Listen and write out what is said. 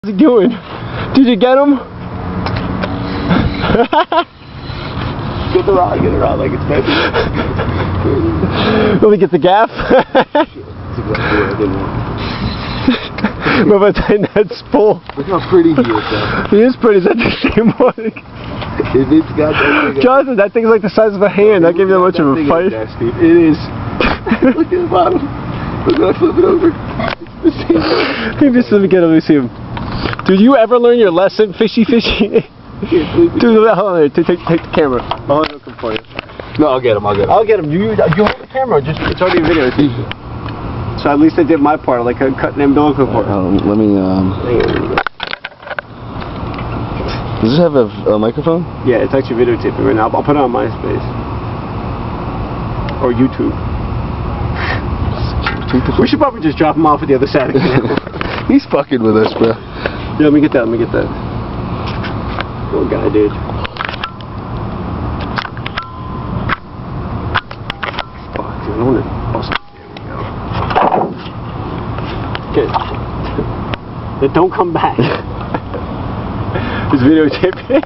What's he doing? Did you get him? Get it around like it's meant to. Let me get the gaff. But by the time that's full. Look how pretty he is, though. He is pretty. Is that the same one? If it's got that thing. Jonathan, that thing's like the size of a hand. That gave you that much of a fight. It is. Look at the bottom. Look when I flip it over. It's the same one. Just let me see him. Did you ever learn your lesson, fishy? Dude, hold on, take the camera. I'll look for you. No, I'll get him. I'll get him. You hold the camera. It's already a video. It's easy. So at least I did my part, like cutting umbilical cord. Let me. Does this have a microphone? Yeah, it's actually videotaping right now. I'll put it on MySpace or YouTube. We should probably just drop him off at the other side of the canal. He's fucking with us, bro. Yeah, let me get that. Little guy, dude. Fuck, dude, I don't want to bust. There we go. Okay. Then don't come back. This videotaping.